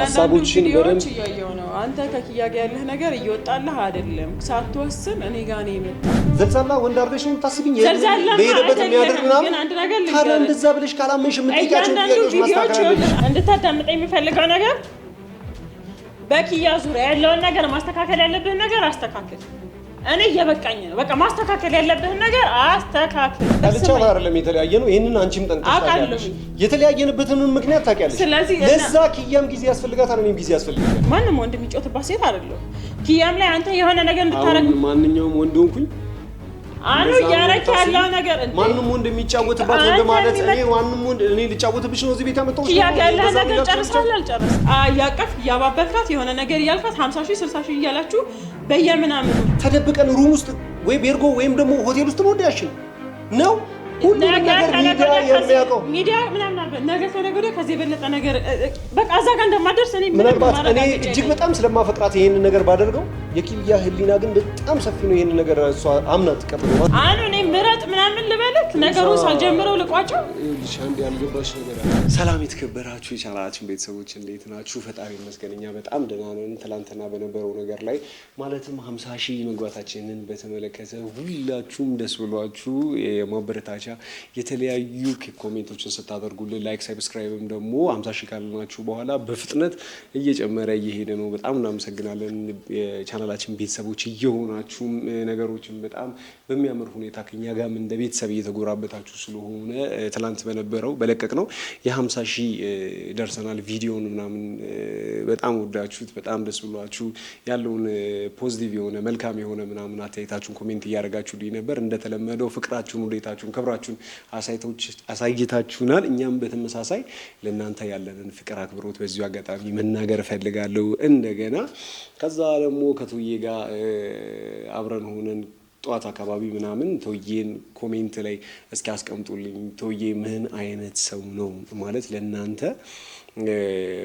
ሐሳቦችን ቪዲዮዎች እያየሁ ነው አንተ ከኪያ ጋር ያለህ ነገር እየወጣልህ አይደለም ሳትወስን እኔ ጋር ነው የመጣው ዘልዛላ ወንድ አርገሽ ነው ታስቢኝ በሄደበት የሚያደርግ ምናምን ታዲያ እንደዛ ብለሽ ካላመንሽ የምትጠይቂያቸው ጥያቄዎች ማስተካከል አለብሽ እንድታዳምጠኝ የሚፈልገው ነገር በኪያ ዙሪያ ያለውን ነገር ማስተካከል ያለብህ ነገር አስተካክል እኔ እየበቃኝ ነው በቃ ማስተካከል ያለብህ ነገር አስተካክል አልቻለ አይደለም የተለያየ ነው ይሄንን አንቺም ጠንቀሻለሽ የተለያየንበትን ምክንያት ታውቂያለሽ ለዛ ኪያም ጊዜ ያስፈልጋታል እኔም ጊዜ ያስፈልጋታል ማንንም ወንድ የሚጮትባት ሴት አይደለም ኪያም ላይ አንተ የሆነ ነገር እንድታረግ ማንኛውም ወንድ ሆንኩኝ አኑ ያረክ ያለው ነገር እንዴ ማንንም ወንድ የሚጫወትባት ወንድ ማለት እኔ ማንንም ወንድ እኔ ልጫወትብሽ ነው እዚህ ቤት ያመጣው ኪያ ያለ ነገር ጨርሳል አልጨረስ ያቀፍ ያባበልካት የሆነ ነገር ያልካት 50 ሺህ 60 ሺህ እያላችሁ በየምናምን ተደብቀን ሩም ውስጥ ወይ ቤርጎ ወይም ደግሞ ሆቴል ውስጥ ነው ያሽን ነው ሁሉ ነገር የሚያውቀው ሚዲያ ምናምን አለ ነገር ተነገረ ከዚህ የበለጠ ነገር በቃ እዛ ጋር እንደማደርስ እኔ እኔ እጅግ በጣም ስለማፈቅራት ይሄን ነገር ባደርገው የኪያ ህሊና ግን በጣም ሰፊ ነው ይሄን ነገር እሷ አምና ተቀበለው አኑ እኔ ምረጥ ምናምን ልበልክ ነገሩን ሳልጀምረው ልቋጨው ልጅ አንድ ያልገባሽ ነገር አለ ሰላም የተከበራችሁ የቻናላችን ቤተሰቦች እንዴት ናችሁ ፈጣሪ ይመስገንኛ በጣም ደህና ነን ትላንትና በነበረው ነገር ላይ ማለትም 50 ሺህ መግባታችንን በተመለከተ ሁላችሁም ደስ ብሏችሁ የማበረታቻ የተለያዩ ኮሜንቶችን ስታደርጉልን ላይክ ሰብስክራይብም ደግሞ 50 ሺህ ካልናችሁ በኋላ በፍጥነት እየጨመረ እየሄደ ነው በጣም እናመሰግናለን የቻናላችን ቤተሰቦች እየሆናችሁ ነገሮችን በጣም በሚያምር ሁኔታ ከኛ ጋርም እንደ ቤተሰብ እየተጎራበታችሁ ስለሆነ ትላንት በነበረው በለቀቅ ነው የ50 ሺህ ደርሰናል ቪዲዮን ምናምን በጣም ወዳችሁት በጣም ደስ ብሏችሁ ያለውን ፖዚቲቭ የሆነ መልካም የሆነ ምናምን አታይታችሁን ኮሜንት እያደረጋችሁልኝ ነበር እንደተለመደው ፍቅራችሁን ወዴታችሁን ክብራችሁን አሳይታችሁናል እኛም በተመሳሳይ ለእናንተ ያለንን ፍቅር አክብሮት በዚሁ አጋጣሚ መናገር እፈልጋለሁ እንደገና ከዛ ደግሞ ከቶዬ ጋር አብረን ሆነን ጧት አካባቢ ምናምን ቶዬን ኮሜንት ላይ እስኪ አስቀምጡልኝ ቶዬ ምን አይነት ሰው ነው ማለት ለእናንተ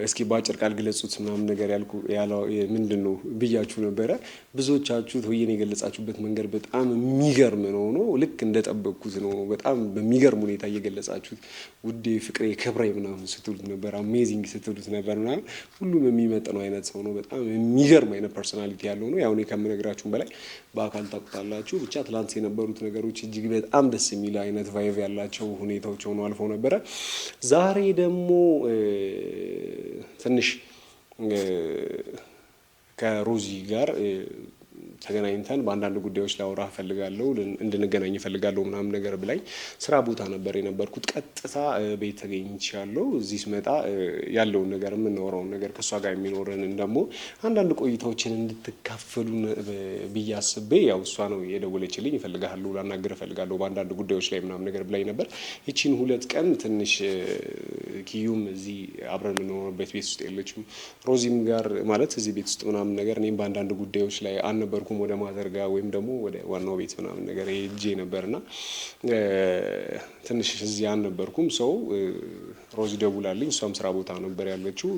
እስኪ ባጭር ቃል ግለጹት ምናምን ነገር ያለው ምንድነው ብያችሁ ነበረ ብዙዎቻችሁ ቶዬን የገለጻችሁበት መንገድ በጣም የሚገርም ነው ልክ እንደጠበቅኩት ነው በጣም በሚገርም ሁኔታ እየገለጻችሁት ውዴ ፍቅሬ ክብሬ ምናምን ስትሉት ነበር አሜዚንግ ስትሉት ነበር ምናምን ሁሉም የሚመጥነው አይነት ሰው ነው በጣም የሚገርም አይነት ፐርሰናሊቲ ያለው ነው ያው እኔ ከምነግራችሁም በላይ በአካል ታውቁታላችሁ ብቻ ትላንት የነበሩት ነገሮች እጅግ በጣም ደስ የሚል አይነት ቫይቭ ያላቸው ሁኔታዎች ሆነው አልፈው ነበረ ዛሬ ደግሞ ትንሽ ከሮዚ ጋር ተገናኝተን በአንዳንድ ጉዳዮች ላውራ ፈልጋለሁ እንድንገናኝ ፈልጋለሁ ምናምን ነገር ብላኝ ስራ ቦታ ነበር የነበርኩት ቀጥታ ቤት ተገኝቻለሁ እዚህ ስመጣ ያለውን ነገር የምናወራውን ነገር ከሷ ጋር የሚኖረንን ደግሞ አንዳንድ ቆይታዎችን እንድትካፈሉን ብያስቤ ያው እሷ ነው የደወለችልኝ እፈልጋለሁ ላናገር እፈልጋለሁ በአንዳንድ ጉዳዮች ላይ ምናምን ነገር ብላኝ ነበር እቺን 2 ቀን ትንሽ ኪዩም እዚህ አብረን የምንኖርበት ቤት ውስጥ የለችም ሮዚም ጋር ማለት እዚህ ቤት ውስጥ ምናምን ነገር እኔም በአንዳንድ ጉዳዮች ላይ አልነበርኩም ወደ ማዘርጋ ወይም ደግሞ ወደ ዋናው ቤት ምናምን ነገር ሄጄ ነበርና ትንሽ እዚህ አልነበርኩም ሰው ሮዚ ደውላልኝ እሷም ስራ ቦታ ነበር ያለችው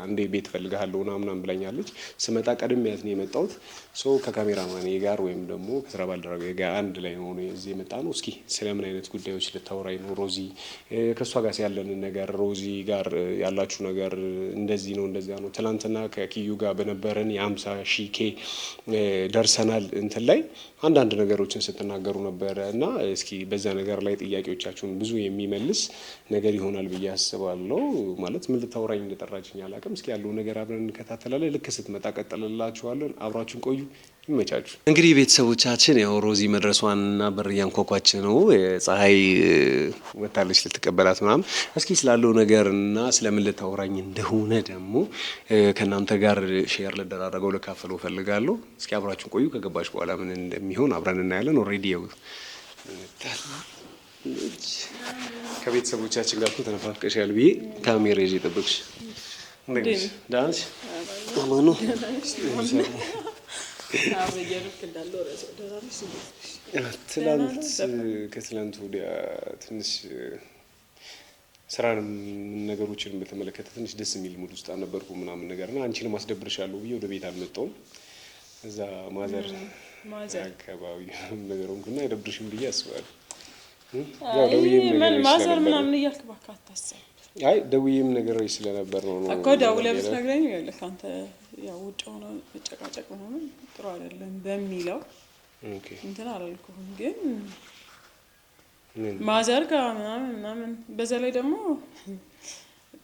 አንዴ ቤት ፈልጋለሁ ምናምን ብላኛለች ስመጣ ቀድሜያት ነው የመጣሁት ሰው ከካሜራማኔ ጋር ወይም ደግሞ ከስራ ባልደረባዬ ጋር አንድ ላይ ነው እዚህ የመጣ ነው እስኪ ስለምን አይነት ጉዳዮች ልታወራኝ ነው ሮዚ ከሷ ጋር ያለን ነገር ሮዚ ጋር ያላችሁ ነገር እንደዚህ ነው እንደዚያ ነው ትላንትና ከኪዩ ጋር በነበረን የ50 ሺህ ኬ ደርሰናል እንትን ላይ አንዳንድ ነገሮችን ስትናገሩ ነበር እና እስኪ በዛ ነገር ላይ ጥያቄዎቻችሁን ብዙ የሚመልስ ነገር ይሆናል ብዬ አስባለሁ ማለት ምን ልታወራኝ እንደጠራችኝ አላውቅም እስኪ ያለው ነገር አብረን እንከታተላለን ልክ ስትመጣ ቀጥልላችኋለን አብራችሁን ቆዩ ይመቻችሁ እንግዲህ ቤተሰቦቻችን ያው ሮዚ መድረሷንና በር ያንኳኳች ነው ፀሐይ ወጣለች ልትቀበላት ምናምን እስኪ ስላለው ነገርና ስለምን ልታወራኝ እንደሆነ ደግሞ ከናንተ ጋር ሼር ልደራረገው ልካፈለው ፈልጋለሁ እስኪ አብራችሁን ቆዩ ከገባሽ በኋላ ምን እንደሚሆን አብረን እናያለን ኦሬዲ ያው ከቤተሰቦቻችን ጋር ተነፋፍቀሻል ብዬ ካሜራ ይዤ ጠብቅሽ እንዴት ዳንስ ማኑ ከትላንት ወዲያ ትንሽ ስራን ነገሮችን በተመለከተ ትንሽ ደስ የሚል ሙድ ውስጥ አልነበርኩም ምናምን ነገርና አንቺንም አስደብርሻለሁ ብዬ ወደ ቤት አልመጣሁም እዛ ማዘር አካባቢ ነገሩንና አይደብርሽም ብዬ አስባለሁ ያው ደውዬ ምን ማዘር ምናምን እያልክ እባክህ አታስብ አይ ደውዬም ነገሮች ስለነበር ነው እኮ ደውለህ ብትነግረኝ ይኸውልህ አንተ ያው ውጭ ሆነ መጨቃጨቅ ምናምን ጥሩ አይደለም በሚለው እንትን አላልኩህም። ግን ማዘርጋ ምናምን በዛ ላይ ደግሞ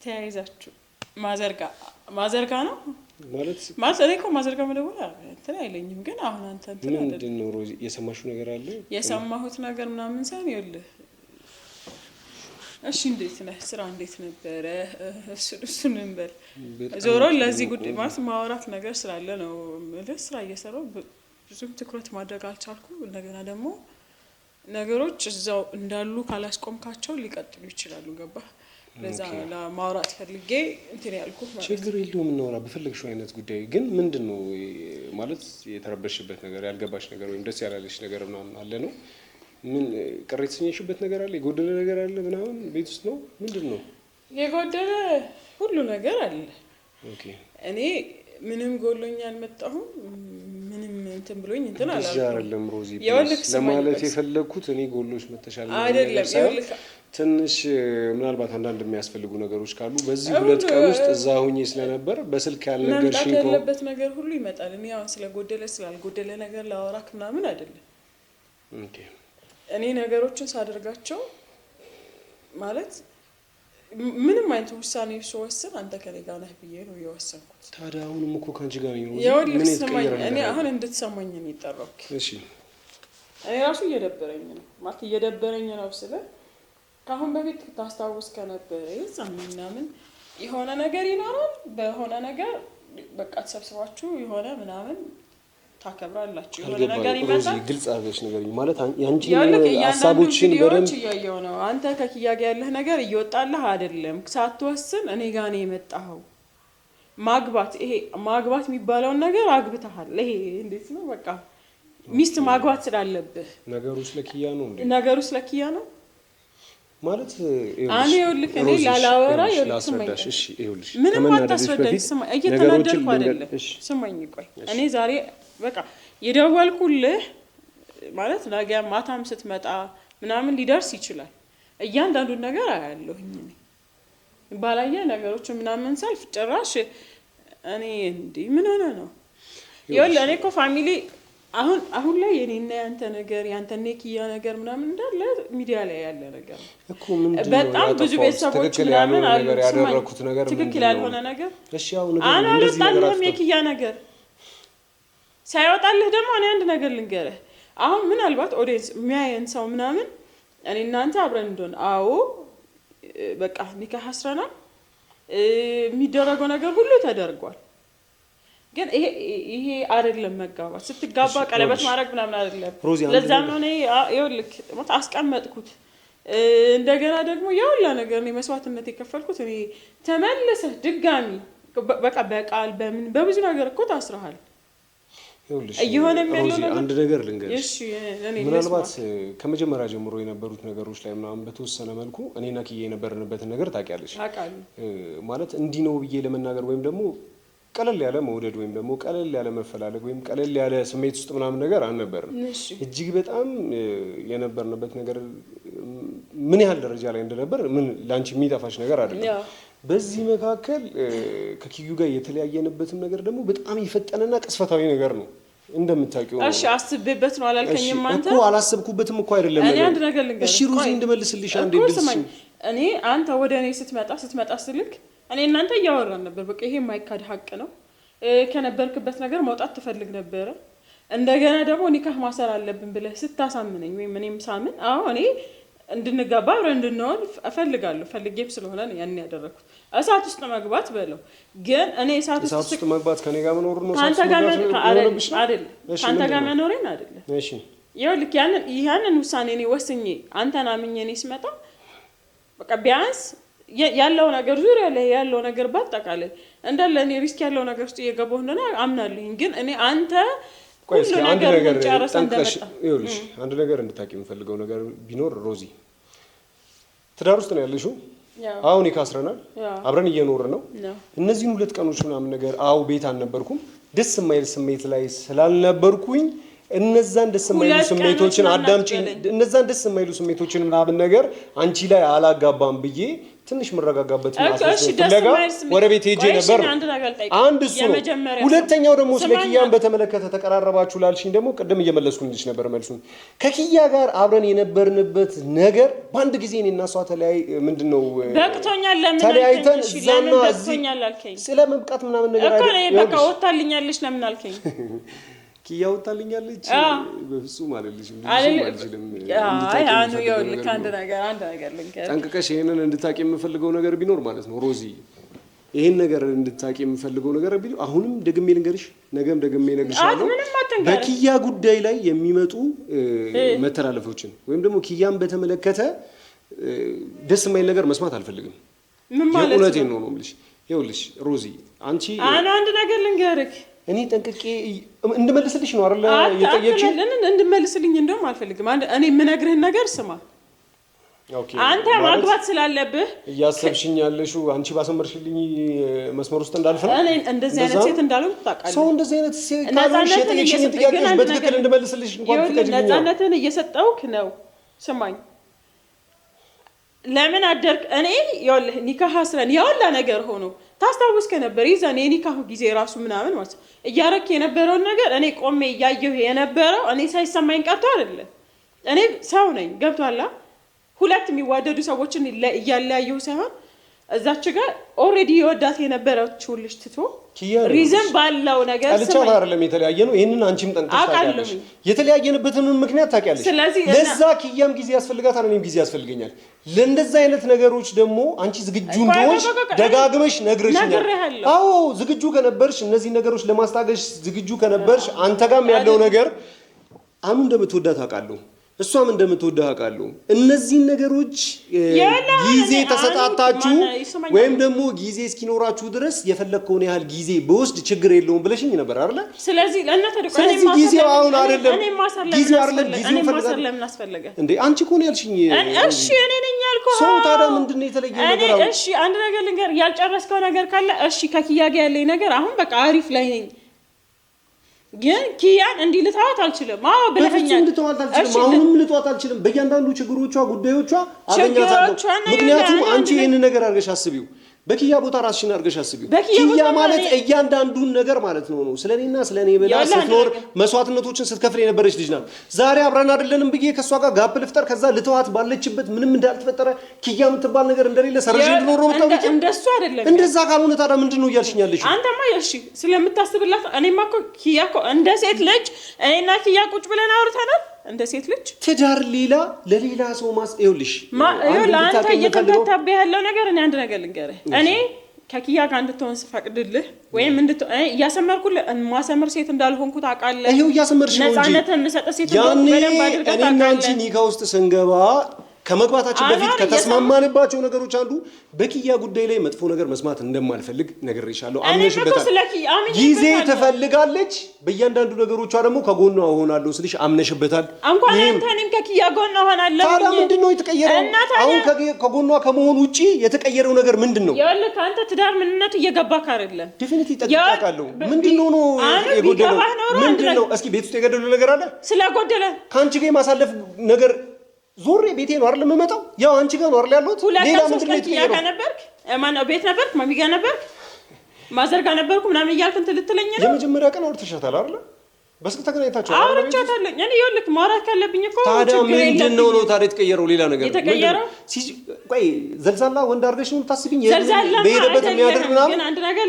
ተያይዛችሁ ማዘርጋ ነው ማለት እኔ እኮ ማዘርጋ መደወል እንትን አይለኝም። ግን አሁን አንተ እንትን ምንድን ነው ሮዚ የሰማሽው ነገር አለ? የሰማሁት ነገር ምናምን ሳይሆን ይኸውልህ እሺ እንዴት ነህ? ስራ እንዴት ነበረ? እሱን እንበል ዞሮ ለዚህ ጉዳይ ማለት ማውራት ነገር ስላለ ነው። ስራ እየሰራሁ ብዙም ትኩረት ማድረግ አልቻልኩም። እንደገና ደግሞ ነገሮች እዛው እንዳሉ ካላስቆምካቸው ሊቀጥሉ ይችላሉ። ገባህ? ለዛ ለማውራት ፈልጌ እንትን ያልኩት ማለት ችግር የለውም እናውራ በፈለግሽው አይነት ጉዳይ። ግን ምንድነው ማለት የተረበሽበት ነገር ያልገባሽ ነገር ወይም ደስ ያላለሽ ነገር ምናምን አለ ነው? ምን ቅር የተሰኘሽበት ነገር አለ? የጎደለ ነገር አለ ምናምን ቤት ውስጥ ነው? ምንድነው የጎደለ? ሁሉ ነገር አለ። ኦኬ እኔ ምንም ጎሎኝ አልመጣሁም። ምንም እንትን ብሎኝ እንትን አላልኩም። አይደለም ሮዚ ለማለት የፈለኩት እኔ ጎሎሽ መተሻል አይደለም። ይኸውልህ ትንሽ ምናልባት አንዳንድ የሚያስፈልጉ ነገሮች ካሉ በዚህ 2 ቀን ውስጥ እዛ ሆኜ ስለነበር በስልክ ያልነገርሽኝ ነው ያለበት ነገር ሁሉ ይመጣል። እኔ አሁን ስለጎደለ ስላልጎደለ ነገር ላወራክ ምናምን አይደለም። ኦኬ እኔ ነገሮችን ሳደርጋቸው ማለት ምንም አይነት ውሳኔ ስወስን አንተ ከኔ ጋር ነህ ብዬ ነው የወሰንኩት። ታዲያ አሁንም እኮ ካንቺ ጋር ነው ምን ይስማኝ? እኔ አሁን እንድትሰማኝ ነው የጠራሁት። እሺ እኔ ራሱ እየደበረኝ ነው ማለት እየደበረኝ ነው ስለ ካሁን በፊት ታስታውስ ከነበረ ይዛም ምናምን የሆነ ነገር ይኖራል። በሆነ ነገር በቃ ተሰብስባችሁ የሆነ ምናምን ታከብራላችሁ። የሆነ ነገር ይመጣል። ግልጽ አድርገሽ ነገር ማለት ያንቺ ሀሳቦችን በደንብ እያየሁ ነው። አንተ ከኪያ ጋር ያለህ ነገር እየወጣልህ አይደለም። ሳትወስን እኔ ጋር ነው የመጣኸው። ማግባት የሚባለውን ነገር አግብተሃል። ይሄ እንዴት ነው? በቃ ሚስት ማግባት ስላለብህ ነገሩ ስለኪያ ነው እንዴ? ነገሩ ስለኪያ ነው ማለት እኔ ይኸውልህ እኔ ላላወራ ላስረዳሽ። እሺ ይኸውልሽ ምንም አታስረዳኝ። ስማኝ እየተናደድኩ አይደለም። ስማኝ ቆይ እኔ ዛሬ በቃ የደወልኩልህ ማለት ነገ ማታም ስትመጣ ምናምን ሊደርስ ይችላል። እያንዳንዱን ነገር አያለሁኝ እኔ ባላየ ነገሮች ምናምን ሳልፍ ጭራሽ እኔ እንዴ ምን ሆነ ነው? ይኸውልህ እኔ እኮ ፋሚሊ አሁን ላይ የኔና ያንተ ነገር ያንተና የኪያ ነገር ምናምን እንዳለ ሚዲያ ላይ ያለ ነገር እኮ ምንድነው? በጣም ብዙ ቤተሰቦች ምናምን አሉ ያደረኩት ነገር ትክክል ያልሆነ ነገር። እሺ አሁን ነገር እንደዚህ ነገር አሁን የኪያ ነገር ሳይወጣልህ ደግሞ እኔ አንድ ነገር ልንገርህ። አሁን ምናልባት ኦዲየንስ የሚያየን ሰው ምናምን እኔ እናንተ አብረን እንደሆነ አዎ በቃ ኒካህ አስረናል፣ የሚደረገው ነገር ሁሉ ተደርጓል። ግን ይሄ አይደለም መጋባት። ስትጋባ ቀለበት ማድረግ ምናምን አይደለም። ለዛም ነው እኔ ይኸውልህ አስቀመጥኩት። እንደገና ደግሞ ያውላ ነገር ነው መስዋዕትነት የከፈልኩት እኔ። ተመለሰህ ድጋሚ በቃ በቃል በብዙ ነገር እኮ ታስረሃል። ይኸውልሽ አንድ ነገር ልንገርሽ። እሺ ምናልባት ከመጀመሪያ ጀምሮ የነበሩት ነገሮች ላይ ምናምን በተወሰነ መልኩ እኔና ኪያ የነበርንበትን ነገር ታውቂያለሽ። ማለት እንዲህ ነው ብዬ ለመናገር ወይም ደግሞ ቀለል ያለ መውደድ ወይም ደግሞ ቀለል ያለ መፈላለግ ወይም ቀለል ያለ ስሜት ውስጥ ምናምን ነገር አልነበርንም። እጅግ በጣም የነበርንበት ነገር ምን ያህል ደረጃ ላይ እንደነበር ምን ላንቺ የሚጠፋሽ ነገር አይደለም። በዚህ መካከል ከኪዩ ጋር የተለያየንበትም ነገር ደግሞ በጣም የፈጠነና ቅስፈታዊ ነገር ነው እንደምታውቂው። እሺ አስቤበት ነው አላልከኝም አንተ? እኮ አላሰብኩበትም እኮ አይደለም እኔ አንድ ነገር ልንገርህ። እሺ ሩዚ እንድመልስልሽ አንዴ ድርስ እኔ አንተ ወደ እኔ ስትመጣ ስልክ እኔ እናንተ እያወራን ነበር። በቃ ይሄ የማይካድ ሀቅ ነው። ከነበርክበት ነገር መውጣት ትፈልግ ነበረ። እንደገና ደግሞ ኒካህ ማሰር አለብን ብለህ ስታሳምነኝ ወይም እኔም ሳምን አዎ እኔ እንድንጋባ አብረን እንድንሆን እፈልጋለሁ። ፈልጌም ስለሆነ ነው ያን ያደረኩት። እሳት ውስጥ መግባት በለው ግን እኔ እሳት ውስጥ መግባት ከኔ ጋር መኖር ነው ካንተ ጋር አይደለም ካንተ ጋር መኖሬን አይደለም። እሺ ይኸውልህ ያንን ውሳኔ እኔ ወስኜ አንተን አምኜ እኔ ስመጣ በቃ ቢያንስ ያለው ነገር ዙሪያ ላይ ያለው ነገር ባጠቃላይ እንዳለ እኔ ሪስክ ያለው ነገር ውስጥ እየገባሁ እንደሆነ አምናለሁኝ። ግን እኔ አንተ ሁሉ ነገር ጨርሰህ እንደመጣ ይኸውልሽ አንድ ነገር እንድታቂ የምፈልገው ነገር ቢኖር ሮዚ ትዳር ውስጥ ነው ያለሽው። አሁን ይካስረናል አብረን እየኖርን ነው። እነዚህን 2 ቀኖች ምናምን ነገር አው ቤት አልነበርኩም። ደስ የማይል ስሜት ላይ ስላልነበርኩኝ እነዛን ደስ የማይሉ ስሜቶችን አዳምጪ። እነዛን ደስ የማይሉ ስሜቶችን ምናምን ነገር አንቺ ላይ አላጋባም ብዬ ትንሽ መረጋጋበት ፍለጋ ወደ ቤት ሄጄ ነበር። አንድ እሱ ነው። ሁለተኛው ደግሞ ስለ ኪያን በተመለከተ ተቀራረባችሁ ላልሽኝ ደግሞ ቅድም እየመለስኩልሽ ነበር መልሱን። ከኪያ ጋር አብረን የነበርንበት ነገር በአንድ ጊዜ እኔና እሷ ምንድነው በቅቶኛል። ለምን ተለያይተን እዛና እዚህ ስለ መብቃት ምናምን ነገር አይደለም። በቃ ወጣልኛለሽ ለምን አልከኝ? ኪያ ወጣልኛለች በፍጹም አለልሽም። አንድ ነገር ልንገርህ ጠንቅቀሽ ይሄንን እንድታቂ የምፈልገው ነገር ቢኖር ማለት ነው ሮዚ፣ ይሄን ነገር እንድታቂ የምፈልገው ነገር ቢኖር አሁንም ደግሜ ልንገርሽ፣ ነገም ደግሜ እነግርሻለሁ። በኪያ ጉዳይ ላይ የሚመጡ መተላለፎችን ወይም ደግሞ ኪያን በተመለከተ ደስ የማይል ነገር መስማት አልፈልግም። ምን ማለት ነው? እውነቴን ነው የምልሽ። ይኸውልሽ ሮዚ፣ አንቺ አንድ ነገር ልንገርህ፣ እኔ ጠንቅቄ እንድመልስልሽ ነው አይደል የጠየቅሽኝ? እንድመልስልኝ እንደውም አልፈልግም። እኔ የምነግርህን ነገር ስማ። አንተ ማግባት ስላለብህ እያሰብሽኝ ያለሽው አንቺ ባሰመርሽልኝ መስመር ውስጥ እንዳልፍ ነው። እኔ እንደዚህ አይነት ሴት እንዳልሆንኩ ታውቃለህ። ሰው እንደዚህ አይነት ሴት ካልሆንሽ የጠየቅሽኝ ጥያቄዎች በትክክል እንድመልስልሽ እንኳን ፍቀጂልኝ። ነፃነትን እየሰጠውክ ነው። ስማኝ፣ ለምን አደርክ? እኔ ይኸውልህ ኒካህ አስረን ያውላ ነገር ሆኖ ታስታውስ ከነበር ይዘን የኒካሁ ጊዜ ራሱ ምናምን ማለት እያረክ የነበረውን ነገር እኔ ቆሜ እያየሁ የነበረው እኔ ሳይሰማኝ ቀርቶ አይደለም። እኔ ሰው ነኝ፣ ገብቷላ? ሁለት የሚዋደዱ ሰዎችን እያለያየሁ ሳይሆን እዛች ጋር ኦልሬዲ የወዳት የነበረችው ልጅ ትቶ ሪዝን ባለው ነገር ስማኝ፣ አይደለም የተለያየ ነው። ይሄንን አንቺም ጠንቅቀሽ ታውቂያለሽ። የተለያየንበትን ምክንያት ታውቂያለሽ። ለዛ ኪያም ጊዜ ያስፈልጋታል፣ እኔም ጊዜ ያስፈልገኛል። ለእንደዛ አይነት ነገሮች ደግሞ አንቺ ዝግጁ እንደሆንሽ ደጋግመሽ ነግረሽኛል። አዎ ዝግጁ ከነበርሽ፣ እነዚህ ነገሮች ለማስታገሽ ዝግጁ ከነበርሽ፣ አንተ ጋርም ያለው ነገር አኑ እንደምትወዳት አውቃለሁ፣ እሷም እንደምትወዳህ አውቃለሁ። እነዚህ ነገሮች ጊዜ ተሰጣጣችሁ ወይም ደግሞ ጊዜ እስኪኖራችሁ ድረስ የፈለከውን ያህል ጊዜ በወስድ ችግር የለውም ብለሽኝ ነበር አይደል? ስለዚህ ጊዜው አሁን አይደለም፣ ጊዜው አይደለም። ጊዜው ማሰር ለምን አስፈለገ እንዴ? አንቺ እኮ ነው ያልሽኝ። እሺ እኔ ነኝ ያልኩህ። ሰው ታዲያ ምንድነው የተለየ ነገር አሁን? እሺ አንድ ነገር ልንገር፣ ያልጨረስከው ነገር ካለ እሺ። ከኪያ ጋር ያለኝ ነገር አሁን በቃ አሪፍ ላይ ነኝ፣ ግን ኪያን እንዲህ ልተዋት አልችልም። አዎ ብለኸኛል። ልተዋት አልችልም። አሁንም ልተዋት አልችልም። በእያንዳንዱ ችግሮቿ፣ ጉዳዮቿ አገኛታለሁ። ምክንያቱም አንቺ ይሄንን ነገር አድርገሽ አስቢው። በኪያ ቦታ ራስሽን አድርገሽ አስቢው። ኪያ ማለት እያንዳንዱን ነገር ማለት ነው ስለኔና ስለኔ ብላ ስትኖር መስዋዕትነቶችን ስትከፍል የነበረች ልጅ ናት። ዛሬ አብረን አይደለንም ብዬ ከሷ ጋር ጋፕ ልፍጠር፣ ከዛ ልተዋት ባለችበት ምንም እንዳልተፈጠረ ኪያ የምትባል ነገር እንደሌለ ሰርሽ እንድኖር ነው የምታውቂው። እንደሱ አይደለም። እንደዛ ካልሆነ ታዲያ ምንድነው እያልሽኝ ያለሽው? አንተማ እሺ ስለምታስብላት፣ እኔማ እኮ ኪያ እኮ እንደ ሴት ልጅ እኔና ኪያ ቁጭ ብለን አውርተናል። እንደ ሴት ልጅ ትዳር ሌላ ለሌላ ሰው ይኸውልሽ፣ አንተ እየተከታተብ ያለው ነገር እኔ አንድ ነገር ልንገርህ። እኔ ከኪያ ጋር እንድትሆን ስፈቅድልህ ወይም እያሰመርኩልህ ማሰመር ሴት እንዳልሆንኩ ታውቃለህ። ይኸው እያሰመርሽ ነው እንጂ ነፃነትን የምሰጥ ሴት እንደሆንኩ በደንብ አድርገህ ታውቃለህ። እኔና አንቺ ኒካ ውስጥ ስንገባ ከመግባታችን በፊት ከተስማማንባቸው ነገሮች አንዱ በኪያ ጉዳይ ላይ መጥፎ ነገር መስማት እንደማልፈልግ ነግሬሻለሁ። አምነሽበታል። ጊዜ ትፈልጋለች። በእያንዳንዱ ነገሮቿ ደግሞ ከጎኗ እሆናለሁ ስልሽ አምነሽበታል። እንኳን እኔም ከኪያ ጎኗ እሆናለሁ። ታዲያ ምንድን ነው የተቀየረው? አሁን ከጎኗ ከመሆን ውጪ የተቀየረው ነገር ምንድን ነው? ይኸውልህ ከአንተ ትዳር ምንነቱ እየገባህ አይደለም። ዴፊኒትሊ ጠቅቃለሁ። ምንድን ነው የጎደለው? ምንድን ነው? እስኪ ቤት ውስጥ የጎደለው ነገር አለ? ስለጎደለ ከአንቺ ጋር የማሳለፍ ነገር ዞሬ ቤቴ ነው አይደል የምመጣው? ያው አንቺ ጋር ነው አይደል ያለሁት? ሌላ ምንድን ነው የተቀየረው? ነበርክ ማነው ቤት ነበርክ? ማሚ ጋር ነበርክ? ማዘር ጋር ነበርኩ ምናምን እያልክ እንትን ልትለኝ ነው? የመጀመሪያ ቀን አውርተሻታል አይደል? በስልክ ተገናኝታችኋል? አውርቻታለሁ። እኔ ይኸውልህ ማውራት ካለብኝ እኮ ታዲያ ምንድን ነው ታዲያ የተቀየረው? ሌላ ነገር የተቀየረው ቆይ ዘልዛላ ወንድ አድርገሽ ነው የምታስቢኝ? በሄደበት የሚያደርግ ምናምን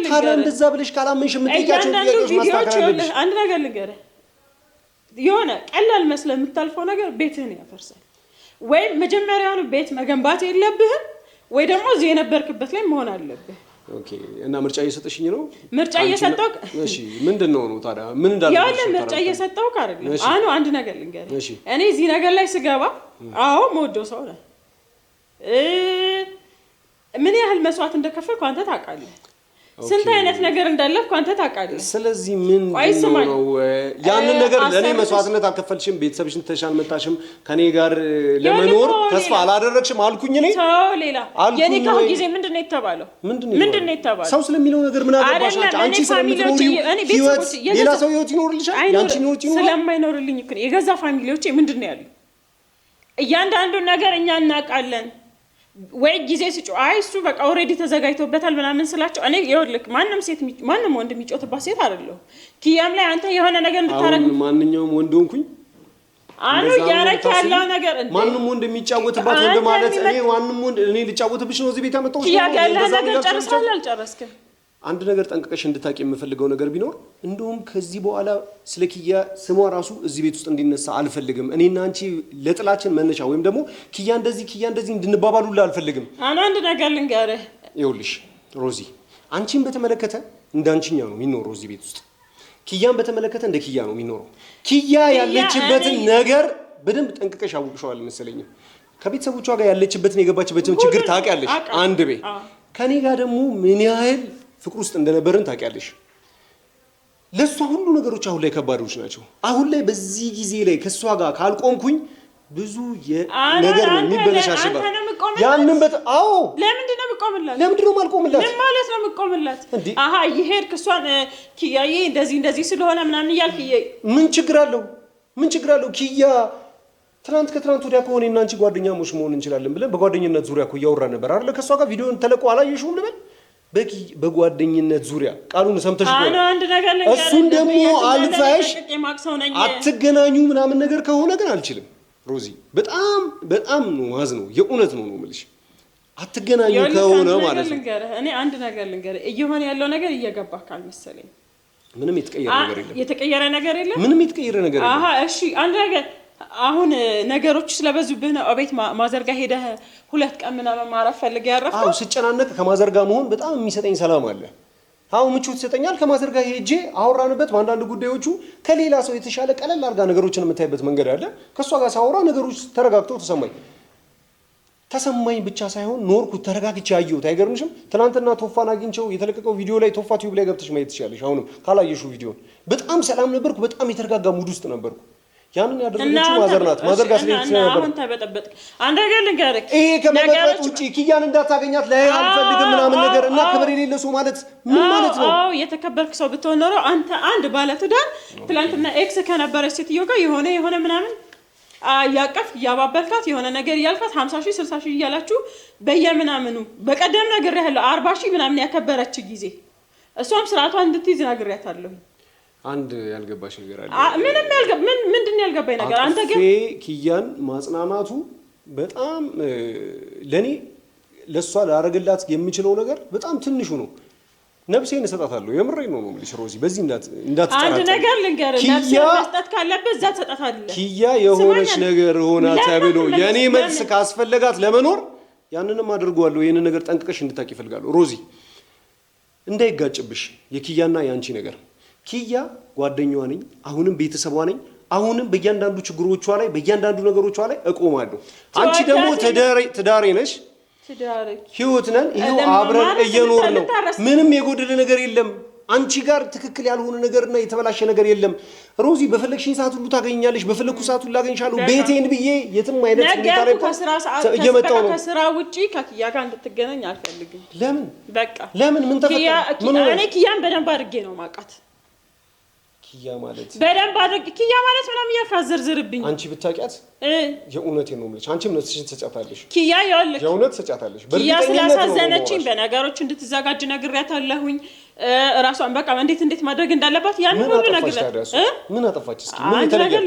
ታዲያ እንደዛ ብለሽ ካላመንሽ የምትጠይቂያቸው ጥያቄዎች ማስተካከል አለብሽ። አንድ ነገር ልንገርህ፣ የሆነ ቀላል መስለህ የምታልፈው ነገር ቤትህን ያፈርሳል። ወይም መጀመሪያውን ቤት መገንባት የለብህም ወይ ደግሞ እዚህ የነበርክበት ላይ መሆን አለብህ። ኦኬ። እና ምርጫ እየሰጠሽኝ ነው? ምርጫ እየሰጠው። እሺ ምንድን ነው ታዲያ? ምን እንዳለ ያው ምርጫ እየሰጠው አይደለም። አንድ ነገር ልንገርህ፣ እኔ እዚህ ነገር ላይ ስገባ አዎ የምወደው ሰው ነህ። ምን ያህል መስዋዕት እንደከፈልኩ አንተ ታውቃለህ። ስንት አይነት ነገር እንዳለፍኩ አንተ ታውቃለህ። ስለዚህ ምን ነው ያንን ነገር ለኔ መስዋዕትነት አልከፈልሽም፣ ቤተሰብሽን ተሻል መጣሽም ከኔ ጋር ለመኖር ተስፋ አላደረግሽም አልኩኝ። እኔ ሌላ የኒካው ጊዜ ምንድነው የተባለው? ምንድነው የተባለው? ሰው ስለሚለው ነገር ምን አገባሽ አንቺ? ስለምትኖሪው ህይወት ሌላ ሰው ህይወት ይኖርልሻል፣ ያንቺ ህይወት ይኖር ስለማይኖርልኝ እኮ የገዛ ፋሚሊዎቼ ምንድነው ያሉ? እያንዳንዱን ነገር እኛ እናውቃለን። ወይ ጊዜ ስጩ አይ እሱ በቃ ኦሬዲ ተዘጋጅቶበታል ምናምን ስላቸው እኔ ይኸውልህ ማንም ወንድ የሚጮትባት ሴት አይደለሁ ኪያም ላይ አንተ የሆነ ነገር እንድታረግ ማንኛውም ወንድ ሆንኩኝ አኑ ያረክ ያለው ነገር ማንንም ወንድ የሚጫወትባት ወንድ ማለት እኔ ማንንም ወንድ እኔ ልጫወትብሽ ነው እዚህ ቤት ያመጣሁሽ ኪያ ያለ ነገር ጨርሰሃል አልጨረስክም አንድ ነገር ጠንቀቀሽ እንድታቂ የምፈልገው ነገር ቢኖር እንደውም ከዚህ በኋላ ስለ ኪያ ስሟ ራሱ እዚህ ቤት ውስጥ እንዲነሳ አልፈልግም እኔና አንቺ ለጥላችን መነሻ ወይም ደግሞ ኪያ እንደዚህ እንድንባባሉላ አልፈልግም አንድ ነገር ልንገርህ ይኸውልሽ ሮዚ አንቺን በተመለከተ እንዳንቺኛ ነው የሚኖረው እዚህ ቤት ውስጥ ኪያን በተመለከተ እንደ ኪያ ነው የሚኖረው ኪያ ያለችበትን ነገር በደንብ ጠንቅቀሽ አውቅሽዋል መሰለኝ ከቤተሰቦቿ ጋር ያለችበትን የገባችበትን ችግር ታውቂያለሽ አንድ ቤ ከኔ ጋር ደግሞ ምን ያህል ፍቅር ውስጥ እንደነበርን ታውቂያለሽ ለሷ ሁሉ ነገሮች አሁን ላይ ከባዶች ናቸው አሁን ላይ በዚህ ጊዜ ላይ ከሷ ጋር ካልቆምኩኝ ብዙ ነገር ነው የሚበለሻሽባት ያንን አዎ ለምንድን ነው የምቆምላት ምን ማለት ነው የምቆምላት አሃ ይሄድ ከሷን ኪያዬ እንደዚህ ስለሆነ ምናምን ይያልክ ምን ችግር አለው ኪያ ከትናንት ወዲያ ከሆነ እና አንቺ ጓደኛሞች መሆን እንችላለን ብለን በጓደኝነት ዙሪያ እኮ እያወራን ነበር አይደል ከሷ ጋር ቪዲዮን ተለቆ አላየሽውም ልበል በጓደኝነት ዙሪያ ቃሉን ሰምተሽ ነው አንድ ነገር ልንገርህ እሱን ደግሞ አልፈሽ አትገናኙ ምናምን ነገር ከሆነ ግን አልችልም ሮዚ በጣም ነው ማዝነው የእውነት ነው የምልሽ አትገናኙ ከሆነ ማለት ነው እኔ አንድ ነገር ልንገርህ እየሆነ ያለው ነገር እየገባህ ካልመሰለኝ ምንም የተቀየረ ነገር የለም ምንም የተቀየረ ነገር የለም አሃ እሺ አንድ ነገር አሁን ነገሮች ስለበዙብህ ነው አቤት ማዘርጋ ሄደህ 2 ቀን ምናምን ማረፍ ፈልገህ ያረፍከው ስጨናነቅ ከማዘርጋ መሆን በጣም የሚሰጠኝ ሰላም አለ ምቾት ይሰጠኛል ከማዘርጋ ሄጄ አወራንበት በአንዳንድ ጉዳዮቹ ከሌላ ሰው የተሻለ ቀለል አድርጋ ነገሮችን የምታይበት መንገድ አለ ከሷ ጋር ሳወራ ነገሮች ተረጋግተው ተሰማኝ ብቻ ሳይሆን ኖርኩት ተረጋግቼ አየሁት አይገርምሽም ትናንትና ቶፋን አግኝቼው የተለቀቀው ቪዲዮ ላይ ቶፋ ቲዩብ ላይ ገብተሽ ማየት ትችያለሽ አሁንም ካላየሽው ቪዲዮን በጣም ሰላም ነበርኩ በጣም የተረጋጋ ሙድ ውስጥ ነበርኩ ያንን ያደረገችው ማዘር ጋር ስለነበር አሁን ተበጠበጥክ አንድ ነገር ልንገርህ ይሄ ከመበጥበጥ ውጪ ኪያን እንዳታገኛት ላይ አልፈልግም ምናምን ነገር እና ክብር የሌለው ሰው ማለት ምን ማለት ነው የተከበርክ ሰው ብትሆን ኖሮ አንተ አንድ ባለትዳር ትላንትና ኤክስ ከነበረች ሴትዮ ጋር የሆነ ምናምን ያቀፍ ያባበልካት የሆነ ነገር ያልካት 50 ሺህ 60 ሺህ እያላችሁ በየምናምኑ በቀደም ነገር ያለው 40 ሺህ ምናምን ያከበረች ጊዜ እሷም ስርዓቷን እንድትይዝ ነግሬያታለሁ አንድ ያልገባሽ ነገር አለ ምንድን ያልገባኝ ነገር አንተ ግን ኪያን ማጽናናቱ በጣም ለኔ ለሷ ላረግላት የምችለው ነገር በጣም ትንሹ ነው ነብሴን እሰጣታለሁ የምሬን ነው የምልሽ ሮዚ በዚህ እንዳትጠራጠሪ አንድ ነገር ልንገርህ ነብሴን መስጠት ካለበት እዛ ተጣጣለህ ኪያ የሆነች ነገር ሆና ተብሎ የኔ መልስ ካስፈለጋት ለመኖር ያንንም አድርጓለሁ ይሄንን ነገር ጠንቅቀሽ እንድታቂ ይፈልጋለሁ ሮዚ እንዳይጋጭብሽ የኪያና ያንቺ ነገር ኪያ ጓደኛዋ ነኝ አሁንም ቤተሰቧ ነኝ አሁንም በእያንዳንዱ ችግሮቿ ላይ በእያንዳንዱ ነገሮቿ ላይ እቆማለሁ አንቺ ደግሞ ትዳሬ ነሽ ህይወት ነን ይሄው አብረን እየኖር ነው ምንም የጎደለ ነገር የለም አንቺ ጋር ትክክል ያልሆነ ነገርና የተበላሸ ነገር የለም ሮዚ በፈለግሽኝ ሰዓት ሁሉ ታገኛለሽ በፈለኩ ሰዓት ሁሉ ላገኝሻለሁ ቤቴን ብዬ የትም አይነት ሁኔታ ላይ እየመጣው ነው ከስራ ውጪ ከኪያ ጋር እንድትገናኝ አልፈልግም ለምን ምን ተፈጠረ እኔ ኪያን በደንብ አድርጌ ነው ማውቃት ኪያ ማለት በደንብ አድርጌ ኪያ ማለት ምናምን ያፋዘርዝርብኝ አንቺ ብታውቂያት የእውነቴን ነው የምልሽ አንቺም ነፍስሽን ትሰጫታለሽ ኪያ ይኸውልህ የእውነት ትሰጫታለሽ ኪያ ስላሳዘነችኝ በነገሮች እንድትዘጋጅ ነግሬያታለሁኝ ራሷን በቃ እንዴት ማድረግ እንዳለባት ያን ሁሉ ነግሬያት ምን አጠፋች እስኪ ምን የተለየ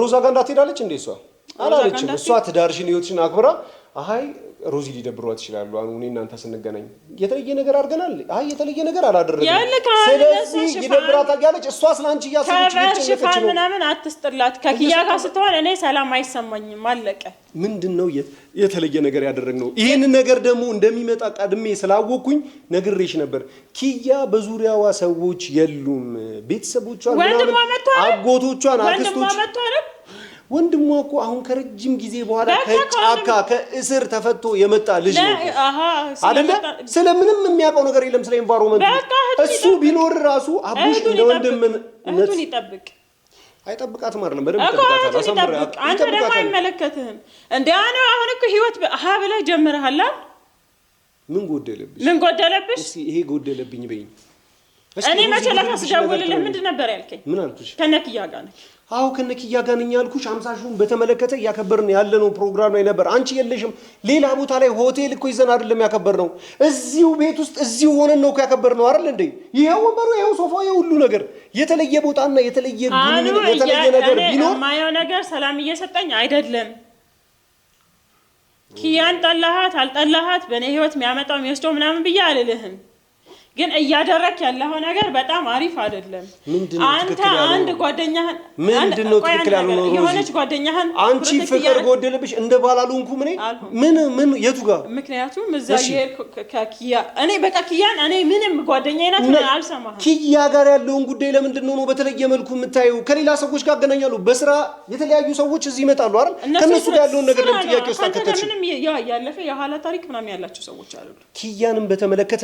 ሮዛ ጋር እንዳትሄዳለች እንዴ እሷ አላለችም እሷ ትዳርሽን ህይወትሽን አክብራ አይ ሮዚ ሊደብሯት ይችላል አሁን እናንተ ስንገናኝ የተለየ ነገር አድርገናል የተለየ ነገር አላደረግንም ስለዚህ ይደብራታል ያለች እሷ ስላንቺ ያሰብች ልጅ ነው ምናምን አትስጥላት ከኪያ ጋር ስትሆን እኔ ሰላም አይሰማኝም አለቀ ምንድነው የተለየ ነገር ያደረግነው ይሄን ነገር ደግሞ እንደሚመጣ ቀድሜ ስላወቅኩኝ ነግሬሽ ነበር ኪያ በዙሪያዋ ሰዎች የሉም ቤተሰቦቿን ምናምን አጎቶቿን አክስቶቿ ወንድሟ እኮ አሁን ከረጅም ጊዜ በኋላ ከጫካ ከእስር ተፈቶ የመጣ ልጅ ነው አይደለ ስለምንም የሚያውቀው ነገር የለም ስለ ኢንቫይሮመንት እሱ ቢኖር ራሱ አቡሽ እንደወንድም እህቱን ይጠብቅ አይጠብቃትም አይደለም በደንብ ይጠብቃታል አሳምራ አንተ ደግሞ አይመለከትህም እንዴ አሁን እኮ ህይወት ብለህ ጀምረሃል ምን ጎደለብሽ እሺ ይሄ ጎደለብኝ በይኝ እኔ መቼ ለፋስ ደውልልህ ምንድን ነበር ያልከኝ? ምን አልኩሽ? ከነኪያ ጋር ነኝ። አዎ ከነኪያ ጋር ነኝ ያልኩሽ 50 ሺውን በተመለከተ ያከበርን ያለነው ፕሮግራም ላይ ነበር። አንቺ የለሽም። ሌላ ቦታ ላይ ሆቴል እኮ ይዘን አይደለም ያከበርነው። እዚሁ ቤት ውስጥ እዚሁ ሆነን ነው ያከበርነው አይደል እንዴ? ይሄው ወንበሩ፣ ይሄው ሶፋው፣ ይሄው ሁሉ ነገር የተለየ ቦታና የተለየ ነገር ቢኖር ማየው ነገር ሰላም እየሰጠኝ አይደለም። ኪያን ጠላሃት አልጠላሃት በእኔ ህይወት የሚያመጣው የሚወስደው ምናምን ብዬ አልልህም። ግን እያደረክ ያለው ነገር በጣም አሪፍ አይደለም። አንተ አንድ ጓደኛህን ምንድነው ትክክል ያልሆነው? የሆነች ጓደኛህን አንቺ ፍቅር ጎደለብሽ እንደባላሉንኩ ምን የቱ ጋር? ምክንያቱም እዛ ከኪያ እኔ በቃ ኪያን እኔ ምንም ጓደኛዬ ናት አልሰማህም። ኪያ ጋር ያለውን ጉዳይ ለምንድን ነው በተለየ መልኩ የምታየው? ከሌላ ሰዎች ጋር አገናኛሉ። በስራ የተለያዩ ሰዎች እዚህ ይመጣሉ አይደል? ከነሱ ጋር ያለውን ነገር ለምን ጥያቄ ውስጥ አከተች? ምንም ያለፈ የኋላ ታሪክ ምናምን ያላችሁ ሰዎች አሉ። ኪያንም በተመለከተ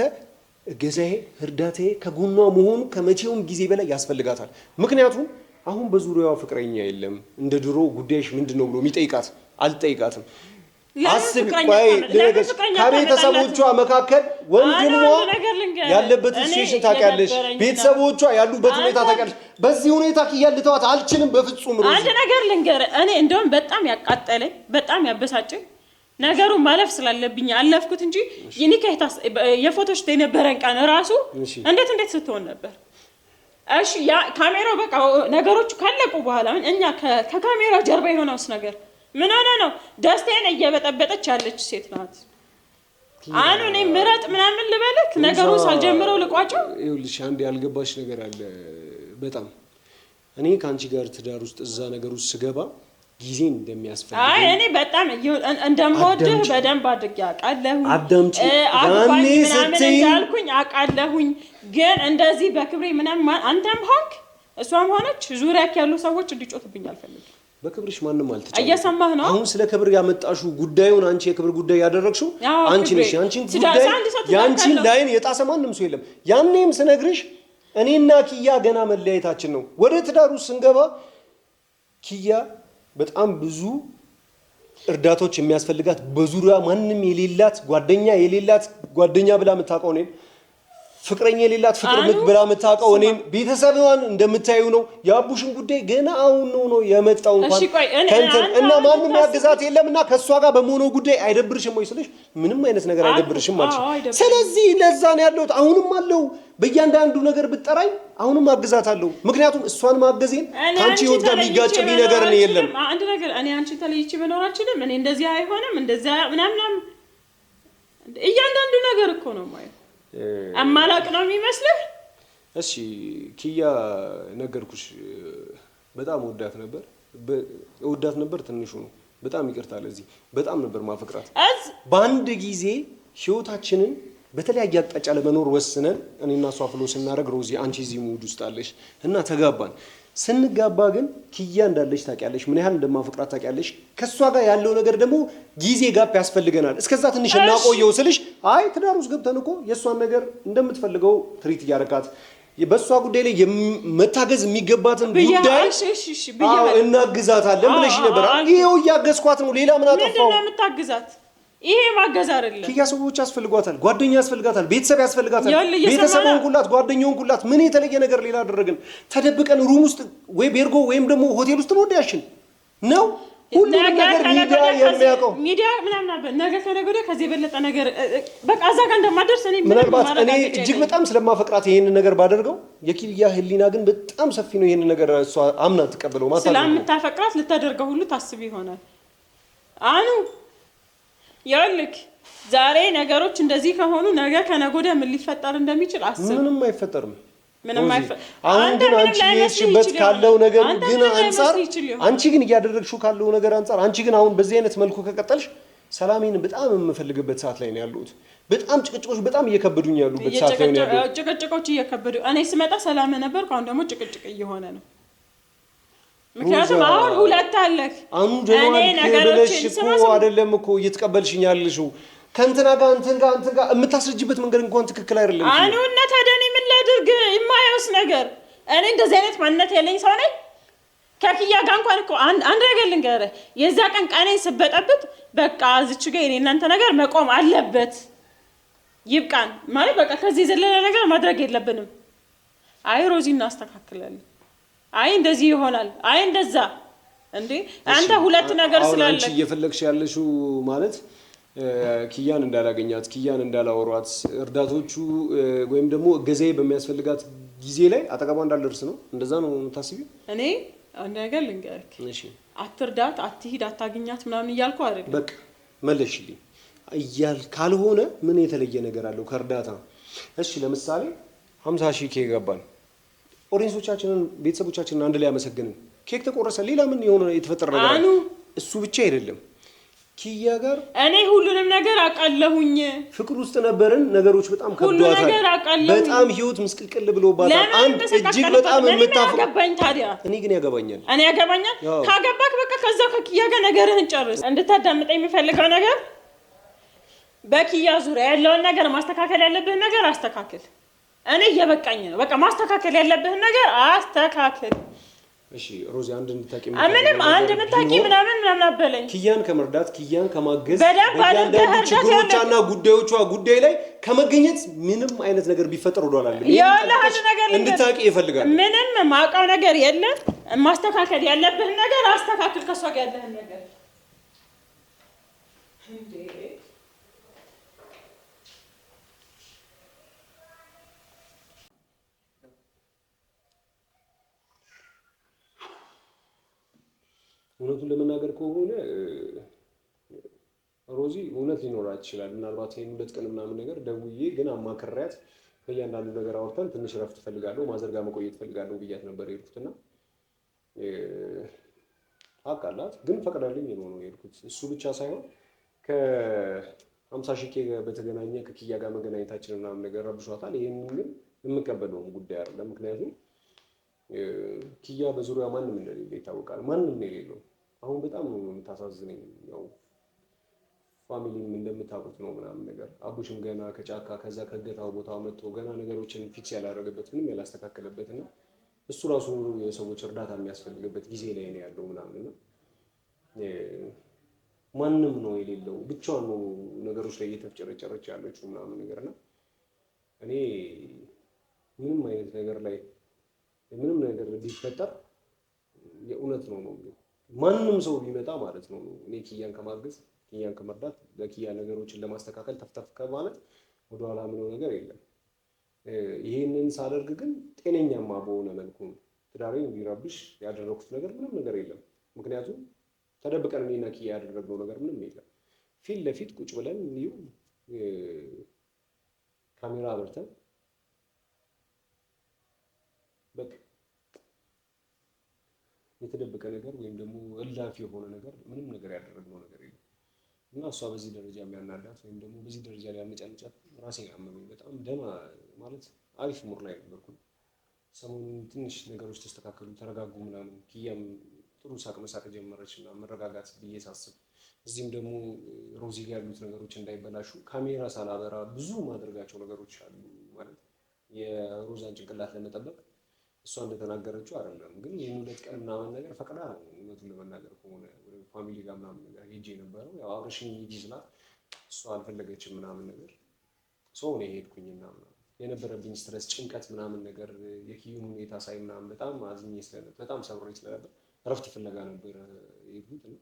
እገዛዬ እርዳታዬ ከጎኗ መሆኑ ከመቼውም ጊዜ በላይ ያስፈልጋታል። ምክንያቱም አሁን በዙሪያዋ ፍቅረኛ የለም። እንደ ድሮ ጉዳይሽ ምንድነው ብሎ የሚጠይቃት አልጠይቃትም። አስብ ቆይ ከቤተሰቦቿ መካከል ወንድሟ ያለበት ሲቹዌሽን ታውቂያለሽ። ቤተሰቦቿ ያሉበት ሁኔታ ታውቂያለሽ። በዚህ ሁኔታ ኪያ ልተዋት አልችልም በፍጹም። አንድ ነገር ልንገርህ፣ እኔ እንደውም በጣም ያቃጠለኝ በጣም ያበሳጨኝ ነገሩ ማለፍ ስላለብኝ አለፍኩት እንጂ የፎቶሽ የነበረን ቀን ራሱ እንዴት ስትሆን ነበር? እሺ ያ ካሜራው በቃ ነገሮች ካለቁ በኋላ እኛ ከካሜራው ጀርባ የሆነውስ ነገር ምን ሆነ ነው? ደስታዬን እየበጠበጠች ያለች ሴት ናት። አኑ እኔ ምረጥ ምናምን ልበልክ ነገሩን ሳልጀምረው ልቋጨው። ይኸውልሽ አንድ ያልገባሽ ነገር አለ በጣም እኔ ከአንቺ ጋር ትዳር ውስጥ እዛ ነገር ውስጥ ስገባ ጊዜ እንደሚያስፈልግ እኔ በጣም እንደምወድህ በደንብ አድርጌ አውቃለሁ። አዳምጪ ያኔ ስትይ እንዳልኩኝ አውቃለሁኝ። ግን እንደዚህ በክብሬ ምናምን አንተም ሆንክ እሷም ሆነች ዙሪያክ ያሉ ሰዎች እንዲጮቱብኝ አልፈልግም። በክብርሽ ማንም አልተጫወተም። እየሰማህ ነው? አሁን ስለ ክብር ያመጣሽው ጉዳዩን አንቺ የክብር ጉዳይ ያደረግሽው አንቺ ነሽ። ያንቺን ላይን የጣሰ ማንም ሰው የለም። ያኔም ስነግርሽ እኔና ኪያ ገና መለያየታችን ነው። ወደ ትዳሩ ስንገባ ኪያ በጣም ብዙ እርዳታዎች የሚያስፈልጋት በዙሪያ ማንም የሌላት ጓደኛ ብላ የምታውቀው እኔን ፍቅረኛ የሌላት ፍቅር ብላ የምታውቀው እኔን ቤተሰብዋን እንደምታዩ ነው። የአቡሽን ጉዳይ ገና አሁን ነው የመጣው እንኳን እና ማንም ያግዛት የለምና ከሷ ጋር በመሆነው ጉዳይ አይደብርሽም ወይ ስልሽ ምንም አይነት ነገር አይደብርሽም ማለት ነው። ስለዚህ ለዛ ነው ያለሁት። አሁንም አለው በእያንዳንዱ ነገር ብትጠራኝ አሁንም አግዛታለሁ። ምክንያቱም እሷን ማገዜን ካንቺ ህይወት ጋር የሚጋጭብኝ ነገር ነው የለም። አንድ ነገር እኔ አንቺ ተለይቼ መኖራችንም እኔ እንደዚህ አይሆንም እንደዛ ምናምን እያንዳንዱ ነገር እኮ ነው ማለት አማላቅ ነው የሚመስልህ? እሺ ኪያ ነገርኩሽ፣ በጣም ወዳት ነበር ትንሹ ነው። በጣም ይቅርታ ለዚህ በጣም ነበር ማፈቅራት። በአንድ ጊዜ ህይወታችንን በተለያየ አቅጣጫ ለመኖር ወስነን እኔና እሷ ፍሎ ስናደርግ ሮዚ አንቺ እዚህ ሙድ ውስጥ አለሽ እና ተጋባን። ስንጋባ ግን ኪያ እንዳለሽ ታውቂያለሽ፣ ምን ያህል እንደማፈቅራት ታውቂያለሽ። ከሷ ጋር ያለው ነገር ደግሞ ጊዜ ጋፕ ያስፈልገናል። እስከዛ ትንሽ እናቆየው ስልሽ አይ ትዳር ውስጥ ገብተን እኮ የሷን ነገር እንደምትፈልገው ትሪት እያደረካት በሷ ጉዳይ ላይ መታገዝ የሚገባትን ጉዳይ እናግዛታለን ብለሽ ነበር። ይሄው እያገዝኳት ነው። ሌላ ምን አጠፋው? ምንድነው የምታግዛት? ይሄ ማገዝ አይደለም። ኪያ ሰዎች ያስፈልጓታል፣ ጓደኛ ያስፈልጋታል፣ ቤተሰብ ያስፈልጋታል። ቤተሰቡን ኩላት፣ ጓደኛውን ኩላት። ምን የተለየ ነገር ሌላ አደረግን? ተደብቀን ሩም ውስጥ ወይ ቤርጎ ወይም ደግሞ ሆቴል ውስጥ ነው ወዲያሽን ነው ሁሉ ነገር ሚዲያ የሚያውቀው ሚዲያ ምናምን ነበር። ነገ ከነገ ወዲያ ከዚህ የበለጠ ነገር በቃ እዛ ጋር እንደማደርስ ምናልባት እኔ እጅግ በጣም ስለማፈቅራት ይሄንን ነገር ባደርገው የኪያ ህሊና ግን በጣም ሰፊ ነው። ይሄንን ነገር እሷ አምና ተቀበለው ማለት ነው። ስለምታፈቅራት ልታደርገው ሁሉ ታስብ ይሆናል። አኑ ያልክ ዛሬ ነገሮች እንደዚህ ከሆኑ ነገ ከነገ ወዲያ ምን ሊፈጠር እንደሚችል አስብ። ምንም አይፈጠርም። አሁን ግን አንቺ የሄድሽበት ካለው ነገር ግን አንፃር አንቺ ግን እያደረግሽው ካለው ነገር አንፃር አንቺ ግን አሁን በዚህ አይነት መልኩ ከቀጠልሽ ሰላሜን በጣም የምፈልግበት ሰዓት ላይ ነው ያለሁት። በጣም ጭቅጭቆች በጣም እየከበዱኝ ያሉበት ሰዓት ላይ ነው ያለሁት። ጭቅጭቆች እየከበዱ እኔ ስመጣ ሰላም ነበር፣ አሁን ደግሞ ጭቅጭቅ እየሆነ ነው። ምክንያቱም አሁን ሁለት አለክ። እኔ ነገሮችን ስማስ አይደለም እኮ እየተቀበልሽኝ ያለሽው ከእንትና ጋር እንትን ጋር የምታስረጅበት መንገድ እንኳን ትክክል አይደለም። አኑና ታዲያ እኔ ምን ላድርግ? የማየውስ ነገር እኔ እንደዚህ አይነት ማንነት ያለኝ ሰው ነኝ። ከኪያ ጋር እንኳን እኮ አንድ ነገር ልንገርህ፣ የዛ ቀን ቀኔን ስበጠብጥ በቃ እዚች ጋር የኔ እናንተ ነገር መቆም አለበት፣ ይብቃን ማለት በቃ ከዚህ የዘለለ ነገር ማድረግ የለብንም። አይ ሮዚ እናስተካክላለን፣ አይ እንደዚህ ይሆናል፣ አይ እንደዛ እንዴ አንተ ሁለት ነገር ስላለ አንቺ እየፈለግሽ ያለሽው ማለት ኪያን እንዳላገኛት ኪያን እንዳላወሯት እርዳቶቹ ወይም ደግሞ እገዛዬ በሚያስፈልጋት ጊዜ ላይ አጠገቧ እንዳልደርስ ነው። እንደዛ ነው የምታስቢው? እኔ አንድ ነገር ልንገርክ፣ እሺ አትርዳት፣ አትሂድ፣ አታግኛት ምናምን እያልኩ አይደለም። በቃ መለሽልኝ እያል ካልሆነ ምን የተለየ ነገር አለው ከእርዳታ? እሺ ለምሳሌ 50,000 ኬክ ገባን፣ ኦዲየንሶቻችንን ቤተሰቦቻችንን አንድ ላይ ያመሰግንን፣ ኬክ ተቆረሰ፣ ሌላ ምን የሆነ የተፈጠረ ነገር አለ? እሱ ብቻ አይደለም ኪያ ጋር እኔ ሁሉንም ነገር አውቃለሁኝ። ፍቅር ውስጥ ነበርን፣ ነገሮች በጣም ከብዷታል፣ በጣም ህይወት ምስቅልቅል ብሎባታል። አንድ እጅግ በጣም የምታፈቅረኝ ታዲያ እኔ ግን ያገባኛል። እኔ ያገባኛል። ካገባክ በቃ ከዛው ከኪያ ጋር ነገርህን ጨርስ። እንድታዳምጠኝ የሚፈልገው ነገር በኪያ ዙሪያ ያለውን ነገር ማስተካከል ያለብህን ነገር አስተካክል። እኔ እየበቃኝ ነው። በቃ ማስተካከል ያለብህን ነገር አስተካክል። እሺ ሮዚ፣ አንድ እንድታቂ ምንም አንድ እንድታቂ ምናምን አበለኝ። ኪያን ከመርዳት ኪያን ከማገዝ በእያንዳንዱ ችግሮቿና ጉዳዮቿ ጉዳይ ላይ ከመገኘት ምንም አይነት ነገር ቢፈጠር ወደኋላ እንድታቂ ይፈልጋል። ምንም ማውቀው ነገር የለም። ማስተካከል ያለብህን ነገር አስተካክል። ከሷ ጋር ያለህን ነገር እንዴ እውነቱን ለመናገር ከሆነ ሮዚ እውነት ሊኖራት ይችላል። ምናልባት ይሄን 2 ቀን ምናምን ነገር ደውዬ ግን አማክሬያት በእያንዳንዱ ነገር አውርተን ትንሽ ረፍት ፈልጋለሁ፣ ማዘርጋ መቆየት ፈልጋለሁ ብያት ነበር የሄድኩትና አቃላት ግን ፈቅዳልኝ ነው የሄድኩት። እሱ ብቻ ሳይሆን ከ50,000 ኬክ በተገናኘ ከኪያ ጋር መገናኘታችን ምናምን ነገር ረብሿታል። ይሄንን ግን የምቀበለውም ጉዳይ አይደለም። ምክንያቱም ኪያ በዙሪያ ማንም እንደሌለ ይታወቃል። ማንም የሌለው አሁን በጣም ነው የምታሳዝነኝ። ያው ፋሚሊም እንደምታውቁት ነው ምናምን ነገር አቡሽም ገና ከጫካ ከዛ ከገታው ቦታ መጥቶ ገና ነገሮችን ፊክስ ያላደረገበት ምንም ያላስተካከለበት እና እሱ ራሱ የሰዎች እርዳታ የሚያስፈልግበት ጊዜ ላይ ነው ያለው ምናምን እና ማንም ነው የሌለው። ብቻዋን ነው ነገሮች ላይ እየተፍጨረጨረች ያለችው ምናምን ነገር እና እኔ ምንም አይነት ነገር ላይ ምንም ነገር ቢፈጠር የእውነት ነው ማንም ሰው ቢመጣ ማለት ነው እኔ ኪያን ከማገዝ ኪያን ከመርዳት ለኪያ ነገሮችን ለማስተካከል ተፍተፍ ከማለት ወደኋላ ምነው ነገር የለም። ይሄንን ሳደርግ ግን ጤነኛማ በሆነ መልኩ ትዳሬን ቢረብሽ ያደረኩት ነገር ምንም ነገር የለም። ምክንያቱም ተደብቀን እኔና ኪያ ያደረግነው ነገር ምንም የለም። ፊት ለፊት ቁጭ ብለን እንዲሁ ካሜራ አብርተን በቃ የተደበቀ ነገር ወይም ደግሞ እላፊ የሆነ ነገር ምንም ነገር ያደረግነው ነገር የለም እና እሷ በዚህ ደረጃ የሚያናዳት ወይም ደግሞ በዚህ ደረጃ ላይ ያመጫንጫት ራሴን አመመኝ። በጣም ደማ ማለት አሪፍ ሙር ላይ ነበርኩ። ሰሞኑን ትንሽ ነገሮች ተስተካከሉ፣ ተረጋጉ ምናምን ኪያም ጥሩ ሳቅ መሳቅ ጀመረች እና መረጋጋት ብዬ ሳስብ እዚህም ደግሞ ሮዚ ጋር ያሉት ነገሮች እንዳይበላሹ ካሜራ ሳላበራ ብዙ ማድረጋቸው ነገሮች አሉ ማለት የሮዛን ጭንቅላት ለመጠበቅ እሷ እንደተናገረችው አይደለም። ግን ይህን 2 ቀን ምናምን ነገር ፈቅዳ ነው እውነቱን ለመናገር ከሆነ ወደ ፋሚሊ ጋር ምናምን ነገር ሄጄ የነበረው ያው አብረሽኝ ሂጂ ስላት እሷ አልፈለገችም ምናምን ነገር ሰው ነው የሄድኩኝና ምናምን የነበረብኝ ስትረስ ጭንቀት ምናምን ነገር የኪዩን ሁኔታ ሳይ ምናምን በጣም አዝኜ ስለነበር በጣም ሰብሮኝ ስለነበር እረፍት ፍለጋ ነበር የሄድኩት እና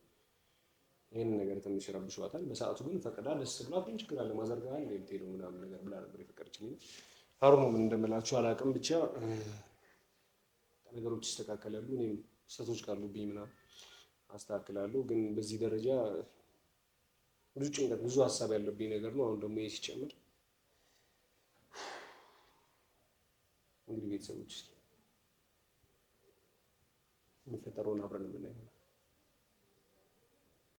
ይህንን ነገር ትንሽ ረብሿታል። በሰዓቱ ግን ፈቅዳ ደስ ብሏት ምን ችግር አለ ማዘርጋል የምትሄደው ምናምን ነገር ብላ ነበር የፈቀደችልኝ። አሁን ምን እንደምላችሁ አላውቅም ብቻ ነገሮች ይስተካከላሉ። እኔም ስህተቶች ካሉብኝ ምናምን አስተካክላለሁ። ግን በዚህ ደረጃ ብዙ ጭንቀት ብዙ ሀሳብ ያለብኝ ነገር ነው። አሁን ደግሞ ይሄ ሲጨምር እንግዲህ ቤተሰቦች የሚፈጠረውን አብረን የምናየው